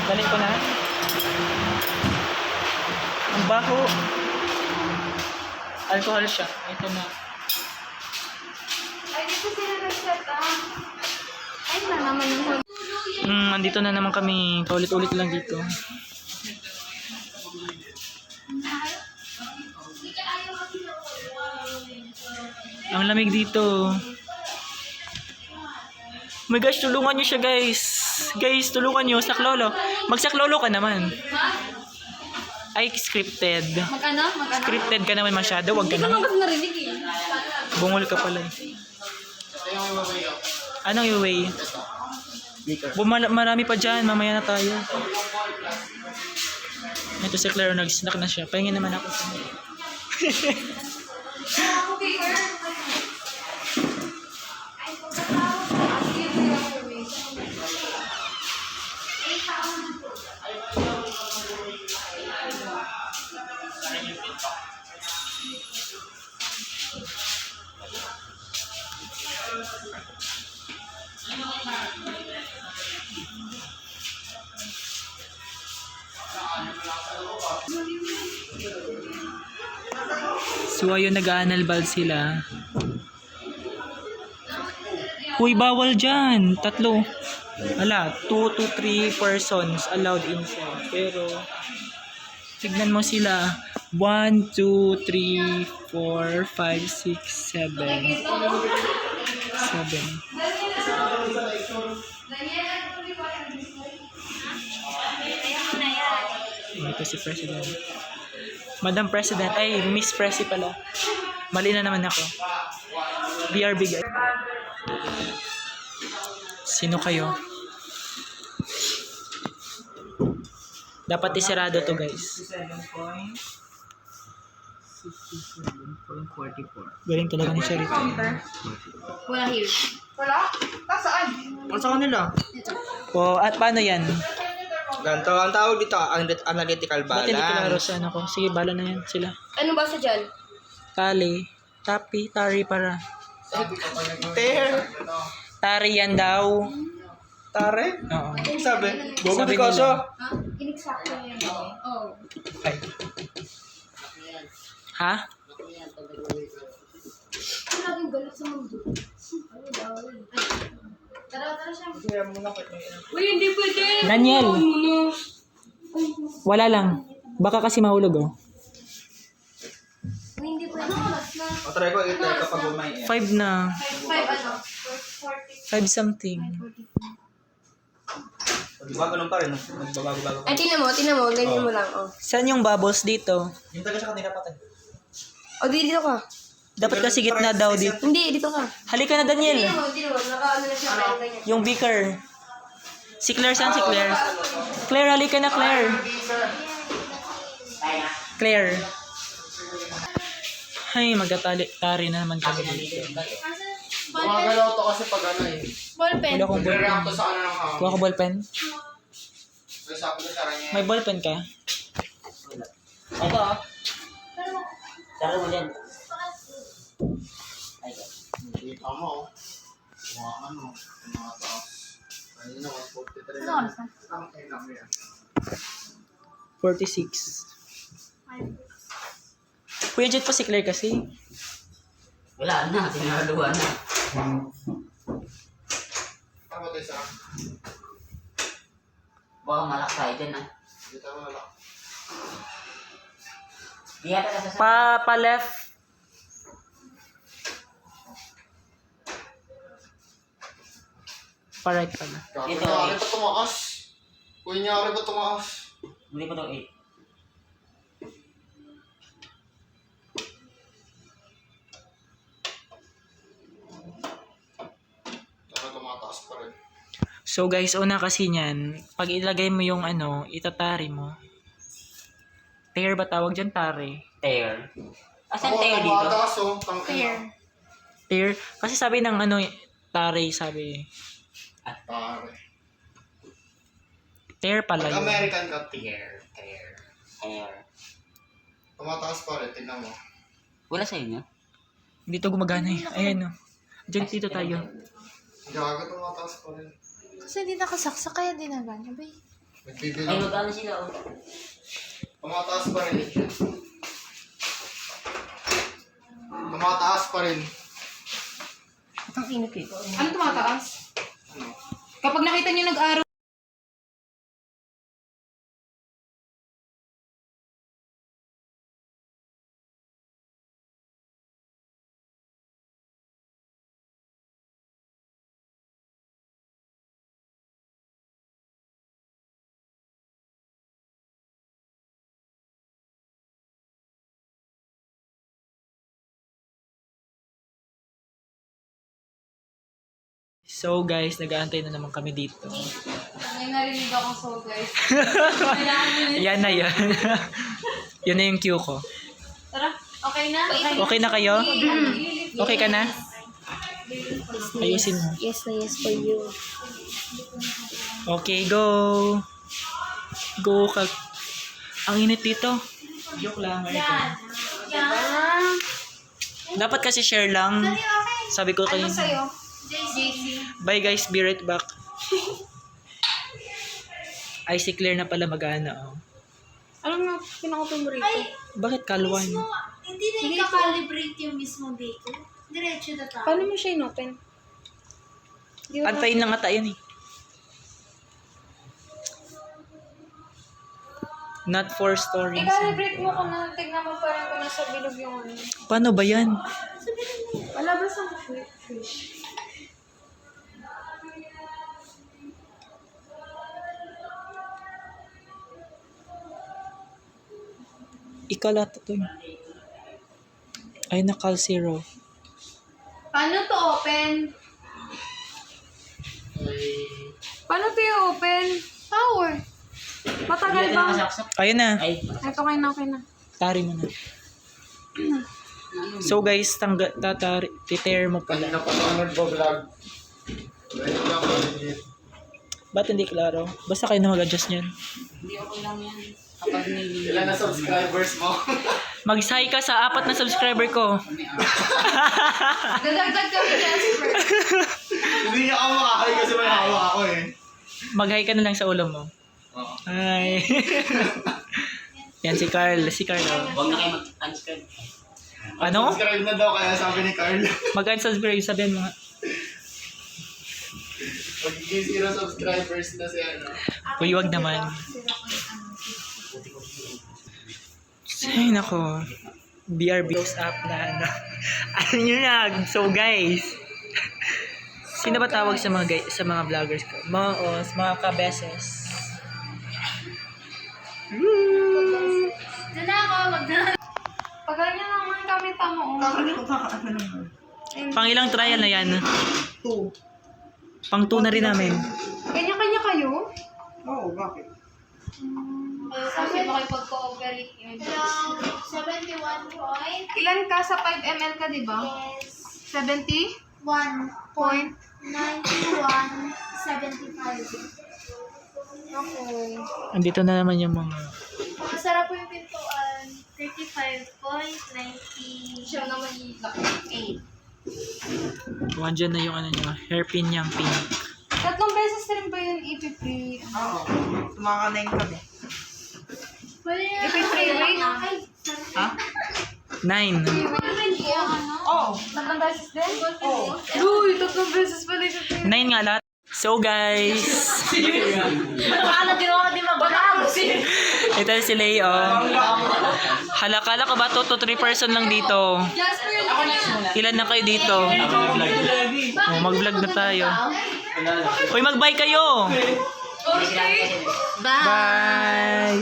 Dali ko na. Ang baho. Alcohol siya. Ito na. Ay, dito sila nag-set Ay, na naman yung huli. Andito na naman kami. Paulit-ulit lang dito. Ang lamig dito. Oh my gosh, tulungan nyo siya guys. Guys, tulungan nyo. Saklolo. Magsaklolo ka naman. Ay, scripted. Mag-ano? Scripted ka naman masyado. Wag ka Hindi ko naman. naman kasi narinig eh. Bungol ka pala. Anong i-weigh? Marami pa dyan. Mamaya na tayo. Ito si Claire. Nag-snack na siya. Pahingin naman ako. So ayun, nag-aanalbal sila. Uy, bawal dyan. 3. Wala, 2 to 3 persons allowed inside. Pero, tignan mo sila. 1, 2, 3, 4, 5, 6, 7. 7. Ito si President. Madam President. Ay, Miss Presi pala. Mali na naman ako. BRB guys. Sino kayo? Dapat isirado to guys. 67.44. Galing talaga ni Sharita. Wala here. Wala? Nasaan? Sa kanila. O, at paano yan? Ganito ang tawag dito, analytical Ba't hindi klaro balance. sa ano ko? Sige, bala na yan sila. Ano ba sa dyan? Tali. Tapi, tari para. Ter. Tari yan daw. Tare? Oo. Sabi. Bobo Sabi di kaso. nila. Ha? Ineksakto yan. Oo. Ay. Ha? Ang laging galit sa mundo. Ano daw? Tara siya. Uy, hindi pwede. Daniel. Wala lang. Baka kasi mahulog oh. Uy, hindi pwede. O try ko, i-try ko pag umay. 5 na. 5 ano? 5 something. Diba ganun pa rin? Nagbabago-bago. Ay, tinan mo. Ganyan mo lang. Oh. Saan yung bubbles dito? Yung taga sa kanila patay. O, dito ka. Dapat kasi gitna daw dito. Hindi, dito ka. Halika na Daniel. Tinan mo. Naka-ano na siya. Parang ganyan. Yung beaker. Si Claire, saan si Claire? Claire, halika na Claire. Claire. Ay, magtatali na naman kami dito. Gumagalaw to kasi pag ano eh. Ballpen. Wala akong ballpen. React to sa ano ng hangin. Kuha ko ballpen. May sabi ko sa kanya. May ballpen ka? Ito ah. Saro mo dyan. Kita mo. Mga ano. Mga taas. Kanina 143 Ano oras na? Ang ina mo yan. 46. Kuya Jet pa si Claire kasi. Wala na, sinaluan na. Tama tayo sa Baka malak tayo dyan ah. dito mo na lang. Di yata nasa Pa left. Pa right pala. Kaya Ito, kunyari eh. ba tumaas? Kunyari ba tumaas? Hindi pa daw 8. Kaya tumataas pa rin. So guys, una kasi niyan, pag ilagay mo yung ano, itatari mo. Tear ba tawag dyan? Tari. Tear. Asan Ako, tear dito? tumataas oh. Tangina. Tear. Kasi sabi ng ano, Tare sabi. Pare. Tear pala Pag yun. American ka, tear. Air. Tumataas pa rin, tignan mo. Wala sa inyo? Hindi to gumagana eh. Ayan o. Diyan dito tayo. Gaga, tumataas pa rin. Kasi hindi nakasaksak kaya din naman. Abay. Ay, Nagbibilang. magkano sila oh? Tumataas pa rin. Tumataas pa rin. Ang init eh. Ano tumataas? Kapag nakita niyo nag-araw, So guys, nag-aantay na naman kami dito. may narinig ako so guys. Yan na yan. Yun na yung cue ko. Tara, okay na? Okay na kayo? Okay ka na? Ayusin mo. Yes na yes for you. Okay, go. Go ka. Ang init dito. Joke lang. Dapat kasi share lang. Sabi ko kayo. Ano sa'yo? JC. Bye guys, be right back. Ay, si Claire na pala mag-ana. Oh. Anong na pinaka-open mo rito? Bakit kalwan? Hindi na i-calibrate yung mismo bacon. Diretso na tayo. Paano mo siya inopen? Di ba? Antayin lang ata yun eh. Not for stories. I-calibrate mo kung na, tignan mo parang kung nasa bilog yung ano. Paano ba yan? Wala ba sa fish? Ikalat ito yun. Ay, nakal zero. Paano to open? Paano to yung open? Power. Matagal Hindi ba? natin nakasaksak. Ayun na. Ay, Ito kayo na, okay na. Tari mo na. So guys, titear mo pala. Kanina pa ako nagbablog. Wait lang, maliit. Ba't hindi klaro? Basta kayo na mag-adjust niyan. hindi okay lang yan. Kapag nililiyan. Ilan na subscribers mo? Mag-hi ka sa 4 na subscriber ko. Dadagdag kami Jasper. Hindi niya ako makahay kasi may hawak ako eh. Mag-hi ka na lang sa ulo mo. Oo. Hi. Yan si Carl. Si Carl. Oh. Huwag na kayo mag-unsubscribe. Ano? Subscribe na daw kaya sabi ni Carl. Mag-unsubscribe. Sabihin mo nga. Magiging 0 subscribers na si ano. Uy, wag naman. Ay, nako. BRB goes up na ano. Ano yun na? So guys. Sino ba tawag sa sa mga vloggers ko? Mga os, mga kabeses. Diyan na ako, Pag ganyan naman kami tamo. Pang ilang trial na yan? 2. Pang 2 na rin namin. Kanya-kanya kayo? Oo, bakit? Kasi makipag-cooperate yun. 71 point. Ilan ka sa 5 ml ka, di ba? Yes. 70? 1.9175. Okay. Andito na naman yung mga... Masarap po yung pintuan. 35.90. Siya naman yung 8. Andyan na yung ano nyo, hairpin niyang pink. 3 beses na rin ba yun ipipree? Oo. Sumakanayin kami. Pwede na. Ipipree rate? Ay, Ha? 9. Oo. 3 beses din? Oo. Uy, 3 beses pala yung 9 nga lahat. So guys, Paano ginawa ka di mag-vlog? ito si Leo. Halakala ka ba 2 to 3 person lang dito? Jasper, ako na. Ilan na kayo dito? Oh, mag-vlog na tayo. Uy, mag-bye kayo! Okay. Bye!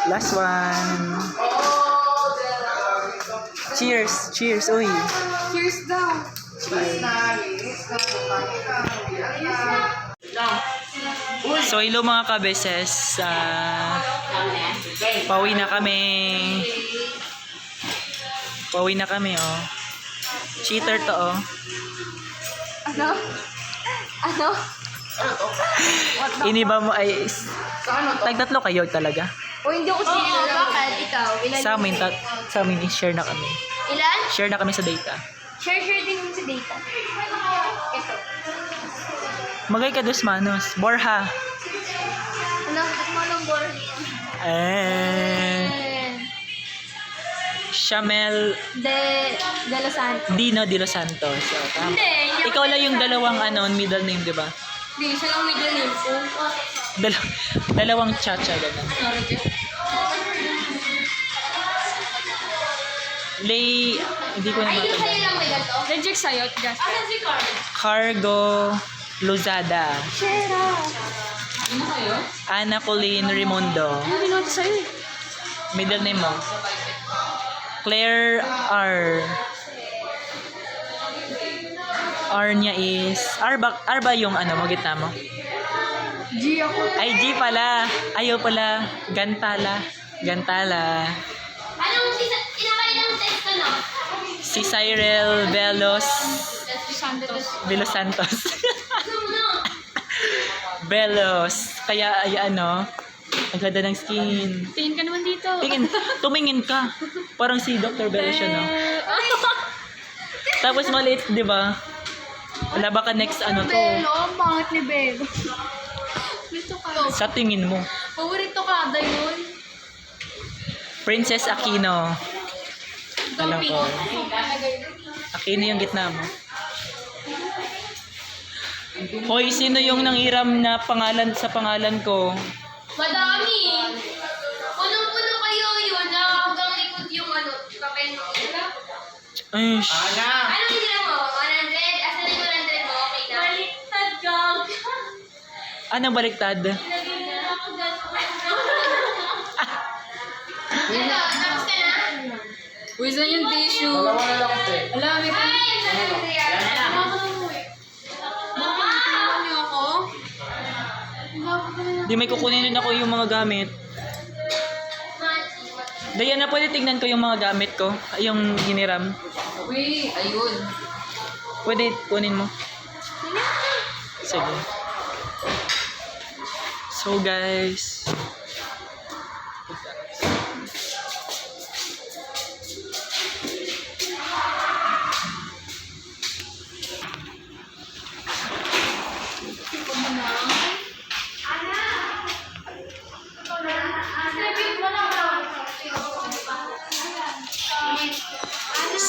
Last one. Cheers! Cheers! Uy! Cheers daw. So, hello mga kabeses. Pauwi na kami. Pauwi na kami, oh. Cheater to, oh. Ano? Ano? Iniba mo ay... Tag-tatlo kayo talaga. O hindi ako sinila. Bakit? Ikaw? Ilan Sa amin, sa amin, share na kami. Ilan? Share na kami sa data. Share din mo sa data. Ito. Magay ka dos manos. Borha. Ano? Ba't mo ng board? Shamel De Los Santos. Dino de Los Santos. So, tama. Hindi. Ikaw lang yung dalawang middle name, di ba? Hindi, siya lang middle name ko. Dalawang chacha, gano'n. Sorry, Jeff. Lay, hindi ko na Ay, yung sa'yo matanda. lang may ganito? Reject sa'yo, just. Asan si Carl? Cargo Lozada. Shera. Ana Colleen Raimundo. Ano ginawa ko sa'yo eh? Middle name mo? Claire R. R niya is... R ba yung mo, gitna mo? G ako. Ay, G pala. Ayaw pala. Gantala. Anong inakailang test ka na? Si Cyril Velos Santos. Santos. Velos. Kaya, ay ang ganda ng skin. Tingin ka naman dito. Tumingin ka. Parang si Dr. Velos siya, no? Tapos maliit, di ba? Wala ba ka next to? Belo, ang pangit ni Belo. Gusto ka. Sa tingin mo. Paborito ka, yun. Princess Aquino. Alam ko. Aquino yung gitna mo. Hoy, sino yung nanghiram na pangalan sa pangalan ko? Madami. Punong-puno kayo yun na hanggang likod yung papel mo. Ay, Anong hila mo? 100? Asan yung 100 mo? Okay na? Baliktad ka. anong baliktad? Ito, tapos ka na? Uy, saan yung tissue? Dalawa na lang ito eh. Alam, may Ay, Ano niyo ako? Di may kukunin din ako yung mga gamit. Diana, pwede tignan ko yung mga gamit ko? Yung hiniram. Uy, ayun. Pwede kunin mo. Sige. So guys.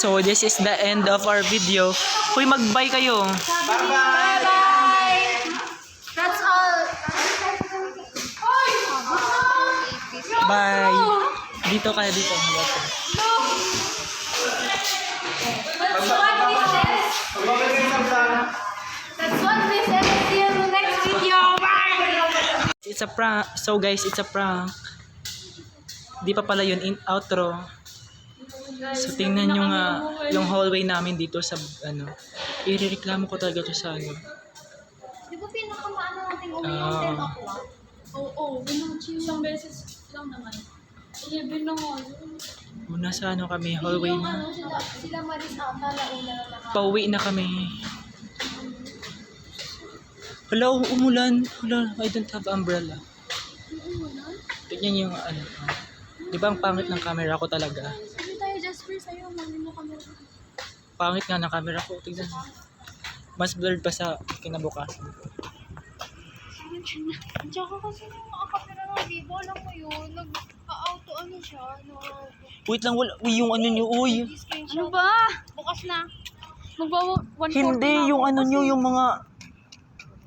So this is the end of our video. Hoy, mag-bye kayo. Bye-bye! That's all. Bye. Dito kayo, dito. That's what we said. See you in the next video. Bye! It's a prank. So guys, it's a prank. Di pa pala yun outro. So tingnan nyo nga yung hallway namin dito sa irereklamo ko talaga to sa Di ba pinakamaano nating uwi Ah. yung 10 o'clock? Oo, isang beses lang naman. 11 na nga. Una sa kami, hallway Yung na. sila Maris ata na una na Pauwi na kami. Hala, umulan. Hala, I don't have umbrella. Tignan yung Di ba ang pangit ng camera ko talaga? Hindi tayo Jasper sa'yo, mami mo kami. Pangit nga ng camera ko. Tignan mo. Mas blurred pa sa kinabukasan. Tsaka kasi yung mga kamera ng Vivo, alam mo yun, nag-auto ano siya, Wait lang, wala. Uy, yung nyo, uy. Ano ba? Bukas na. Magbawa 140 Hindi, na yung ako nyo, kasi- yung mga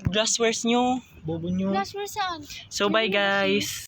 glasswares nyo. Bobo nyo. Jasper saan? So, bye guys.